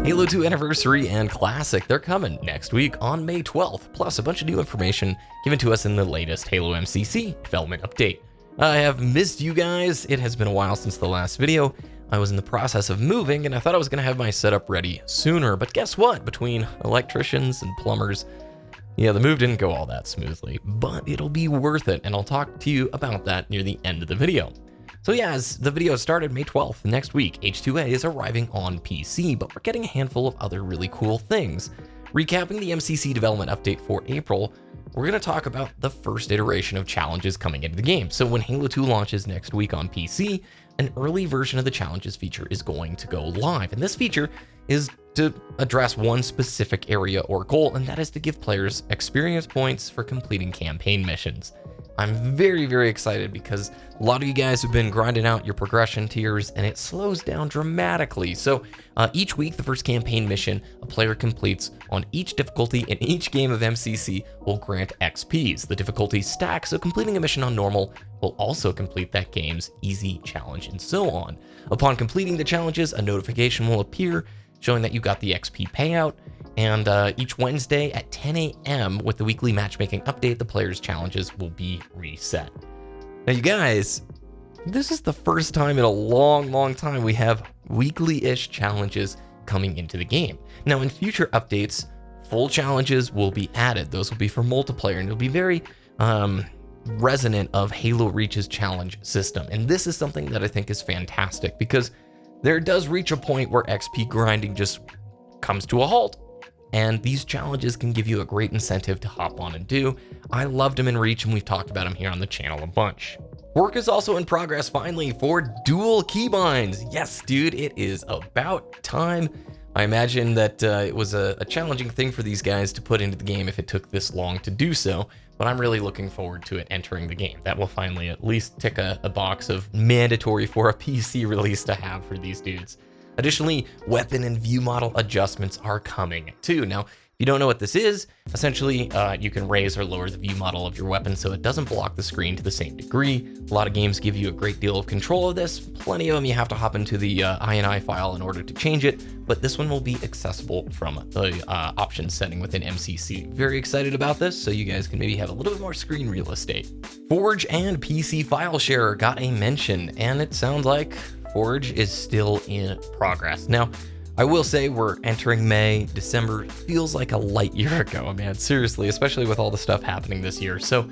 Halo 2 Anniversary and Classic, they're coming next week on May 12th, plus a bunch of new information given to us in the latest Halo MCC development update. I have missed you guys. It has been a while since the last video. I was in the process of moving and I thought I was going to have my setup ready sooner, but guess what? Between electricians and plumbers, yeah, the move didn't go all that smoothly, but it'll be worth it, and I'll talk to you about that near the end of the video. So yeah, as the video started May 12th, next week, H2A is arriving on PC, but we're getting a handful of other really cool things. Recapping the MCC development update for April, we're going to talk about the first iteration of challenges coming into the game. So when Halo 2 launches next week on PC, an early version of the challenges feature is going to go live, and this feature is to address one specific area or goal, and that is to give players experience points for completing campaign missions. I'm very, very excited because a lot of you guys have been grinding out your progression tiers and it slows down dramatically. So each week, the first campaign mission a player completes on each difficulty in each game of MCC will grant XPs. The difficulty stacks, so completing a mission on normal will also complete that game's easy challenge and so on. Upon completing the challenges, a notification will appear showing that you got the XP payout, and each Wednesday at 10 a.m. with the weekly matchmaking update, the players' challenges will be reset. Now you guys, this is the first time in a long time we have weekly-ish challenges coming into the game. Now in future updates, full challenges will be added. Those will be for multiplayer, and it'll be very resonant of Halo Reach's challenge system. And this is something that I think is fantastic because there does reach a point where XP grinding just comes to a halt, and these challenges can give you a great incentive to hop on and do. I loved them in Reach, and we've talked about them here on the channel a bunch. Work is also in progress finally for dual keybinds. Yes, dude, it is about time. I imagine that it was a challenging thing for these guys to put into the game if it took this long to do so, but I'm really looking forward to it entering the game. That will finally at least tick a box of mandatory for a PC release to have for these dudes. Additionally, weapon and view model adjustments are coming too. Now, if you don't know what this is, essentially you can raise or lower the view model of your weapon so it doesn't block the screen to the same degree. A lot of games give you a great deal of control of this. Plenty of them you have to hop into the INI file in order to change it, but this one will be accessible from the options setting within MCC. Very excited about this, so you guys can maybe have a little bit more screen real estate. Forge and PC file share got a mention, and it sounds like Forge is still in progress. Now, I will say we're entering May. December feels like a light year ago, man, seriously, especially with all the stuff happening this year. So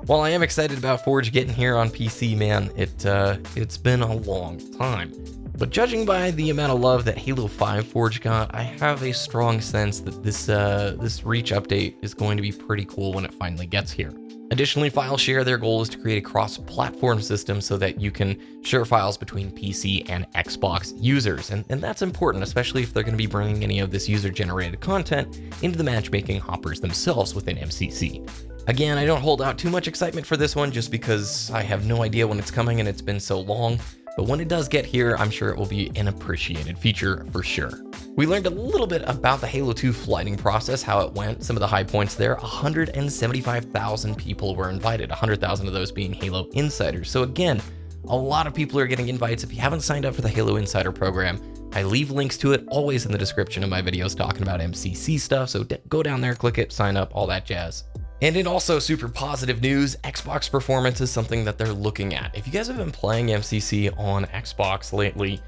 while I am excited about Forge getting here on PC, man, it's been a long time. But judging by the amount of love that Halo 5 Forge got, I have a strong sense that this Reach update is going to be pretty cool when it finally gets here. Additionally, FileShare, their goal is to create a cross-platform system so that you can share files between PC and Xbox users. And that's important, especially if they're going to be bringing any of this user-generated content into the matchmaking hoppers themselves within MCC. Again, I don't hold out too much excitement for this one just because I have no idea when it's coming and it's been so long. But when it does get here, I'm sure it will be an appreciated feature for sure. We learned a little bit about the Halo 2 flighting process, how it went, some of the high points there. 175,000 people were invited, 100,000 of those being Halo Insiders. So again, a lot of people are getting invites. If you haven't signed up for the Halo Insider program, I leave links to it always in the description of my videos talking about MCC stuff. So go down there, click it, sign up, all that jazz. And in also super positive news, Xbox performance is something that they're looking at. If you guys have been playing MCC on Xbox lately,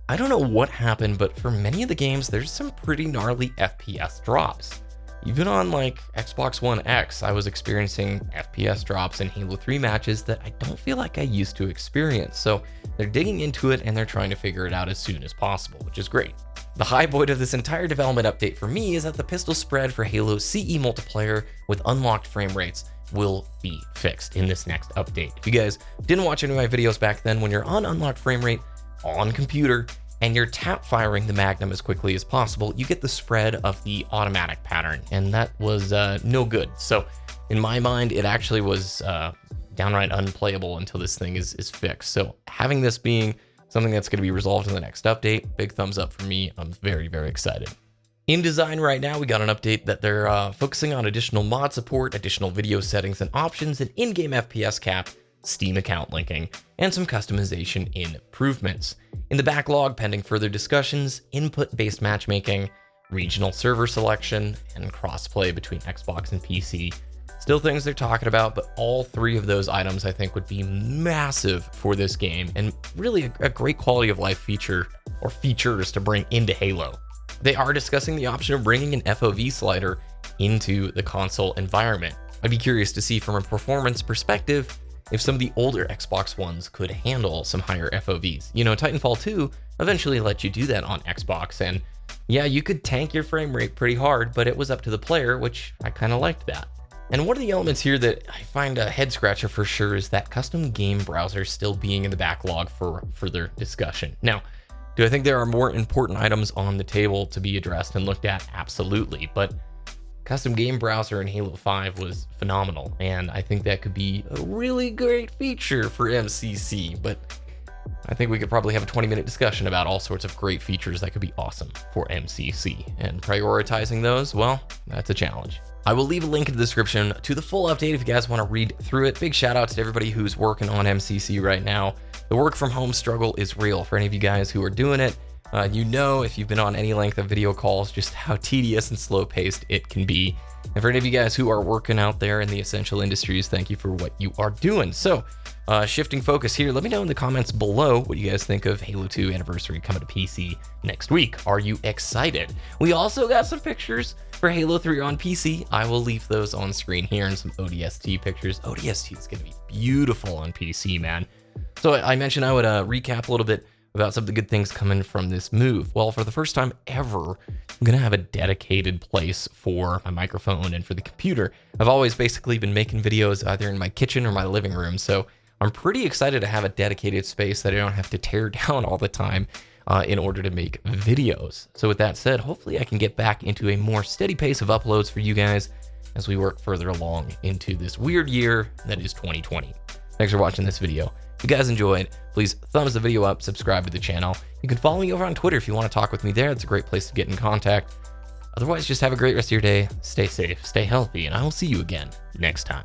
I don't know what happened, but for many of the games, there's some pretty gnarly FPS drops. Even on like Xbox One X, I was experiencing FPS drops in Halo 3 matches that I don't feel like I used to experience. So they're digging into it and they're trying to figure it out as soon as possible, which is great. The high point of this entire development update for me is that the pistol spread for Halo CE multiplayer with unlocked frame rates will be fixed in this next update. If you guys didn't watch any of my videos back then, when you're on unlocked frame rate on computer and you're tap firing the Magnum as quickly as possible, you get the spread of the automatic pattern, and that was no good. So in my mind, it actually was downright unplayable until this thing is fixed. So having this being something that's going to be resolved in the next update, big thumbs up for me. I'm very, very excited. In design right now, we got an update that they're focusing on additional mod support, additional video settings and options, an in-game FPS cap, Steam account linking, and some customization improvements. In the backlog, pending further discussions, input-based matchmaking, regional server selection, and crossplay between Xbox and PC. Still things they're talking about, but all three of those items I think would be massive for this game and really a great quality of life feature or features to bring into Halo. They are discussing the option of bringing an FOV slider into the console environment. I'd be curious to see from a performance perspective if some of the older Xbox Ones could handle some higher FOVs. You know, Titanfall 2 eventually let you do that on Xbox, and yeah, you could tank your frame rate pretty hard, but it was up to the player, which I kind of liked that. And one of the elements here that I find a head scratcher for sure is that custom game browser still being in the backlog for further discussion. Now, do I think there are more important items on the table to be addressed and looked at? Absolutely, but custom game browser in Halo 5 was phenomenal, and I think that could be a really great feature for MCC, but I think we could probably have a 20-minute discussion about all sorts of great features that could be awesome for MCC, and prioritizing those, well, that's a challenge. I will leave a link in the description to the full update if you guys want to read through it. Big shout out to everybody who's working on MCC right now. The work from home struggle is real for any of you guys who are doing it. You know, if you've been on any length of video calls, just how tedious and slow paced it can be. And for any of you guys who are working out there in the essential industries, thank you for what you are doing. So shifting focus here, let me know in the comments below what you guys think of Halo 2 Anniversary coming to PC next week. Are you excited? We also got some pictures for Halo 3 on PC. I will leave those on screen here and some ODST pictures. ODST is going to be beautiful on PC, man. So I mentioned I would recap a little bit about some of the good things coming from this move. Well, for the first time ever, I'm gonna have a dedicated place for my microphone and for the computer. I've always basically been making videos either in my kitchen or my living room, so I'm pretty excited to have a dedicated space that I don't have to tear down all the time in order to make videos. So with that said, hopefully I can get back into a more steady pace of uploads for you guys as we work further along into this weird year that is 2020. Thanks for watching this video. If you guys enjoyed, please thumbs the video up, subscribe to the channel. You can follow me over on Twitter if you want to talk with me there. It's a great place to get in contact. Otherwise, just have a great rest of your day. Stay safe, stay healthy, and I will see you again next time.